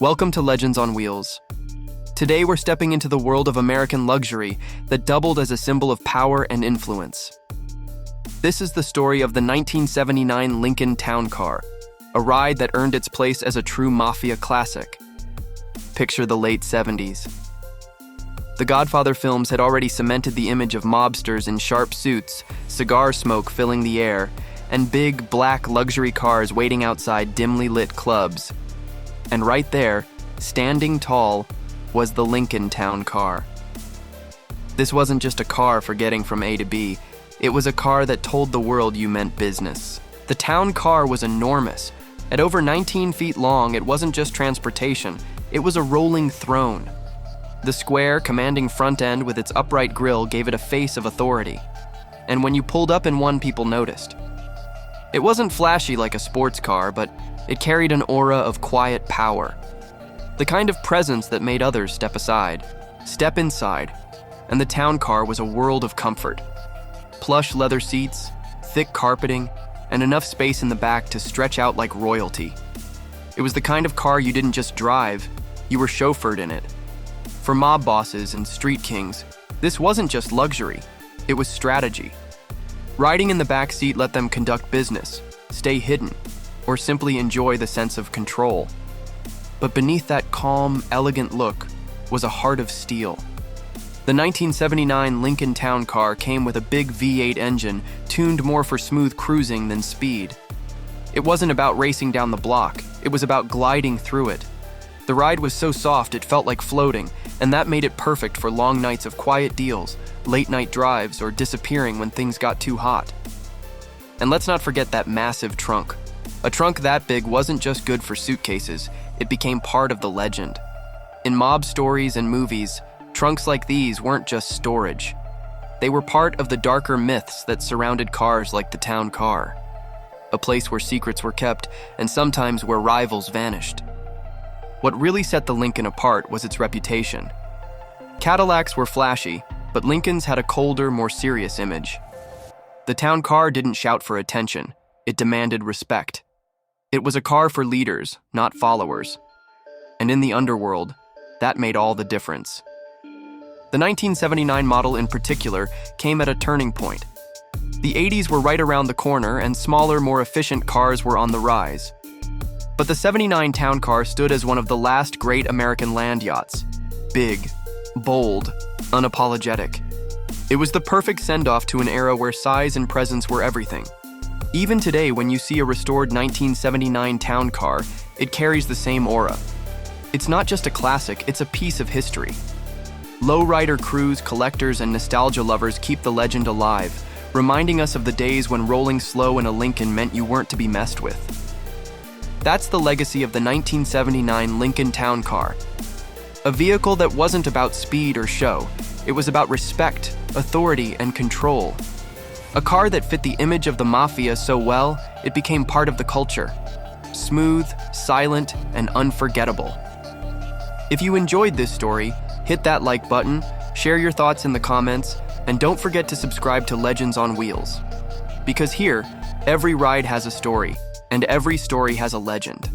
Welcome to Legends on Wheels. Today we're stepping into the world of American luxury that doubled as a symbol of power and influence. This is the story of the 1979 Lincoln Town Car, a ride that earned its place as a true Mafia classic. Picture the late 70s. The Godfather films had already cemented the image of mobsters in sharp suits, cigar smoke filling the air, and big, black luxury cars waiting outside dimly lit clubs. And right there, standing tall, was the Lincoln Town Car. This wasn't just a car for getting from A to B. It was a car that told the world you meant business. The Town Car was enormous. At over 19 feet long, it wasn't just transportation. It was a rolling throne. The square, commanding front end with its upright grille gave it a face of authority. And when you pulled up in one, people noticed. It wasn't flashy like a sports car, but it carried an aura of quiet power. The kind of presence that made others step aside, step inside, and the Town Car was a world of comfort. Plush leather seats, thick carpeting, and enough space in the back to stretch out like royalty. It was the kind of car you didn't just drive, you were chauffeured in it. For mob bosses and street kings, this wasn't just luxury, it was strategy. Riding in the back seat let them conduct business, stay hidden, or simply enjoy the sense of control. But beneath that calm, elegant look was a heart of steel. The 1979 Lincoln Town Car came with a big V8 engine tuned more for smooth cruising than speed. It wasn't about racing down the block, it was about gliding through it. The ride was so soft it felt like floating, and that made it perfect for long nights of quiet deals, late-night drives, or disappearing when things got too hot. And let's not forget that massive trunk. A trunk that big wasn't just good for suitcases, it became part of the legend. In mob stories and movies, trunks like these weren't just storage. They were part of the darker myths that surrounded cars like the Town Car. A place where secrets were kept, and sometimes where rivals vanished. What really set the Lincoln apart was its reputation. Cadillacs were flashy, but Lincolns had a colder, more serious image. The Town Car didn't shout for attention, it demanded respect. It was a car for leaders, not followers. And in the underworld, that made all the difference. The 1979 model in particular came at a turning point. The 80s were right around the corner and smaller, more efficient cars were on the rise. But the 79 Town Car stood as one of the last great American land yachts. Big, bold, unapologetic. It was the perfect send-off to an era where size and presence were everything. Even today, when you see a restored 1979 Town Car, it carries the same aura. It's not just a classic, it's a piece of history. Lowrider crews, collectors, and nostalgia lovers keep the legend alive, reminding us of the days when rolling slow in a Lincoln meant you weren't to be messed with. That's the legacy of the 1979 Lincoln Town Car. A vehicle that wasn't about speed or show, it was about respect, authority, and control. A car that fit the image of the Mafia so well, it became part of the culture. Smooth, silent, and unforgettable. If you enjoyed this story, hit that like button, share your thoughts in the comments, and don't forget to subscribe to Legends on Wheels. Because here, every ride has a story, and every story has a legend.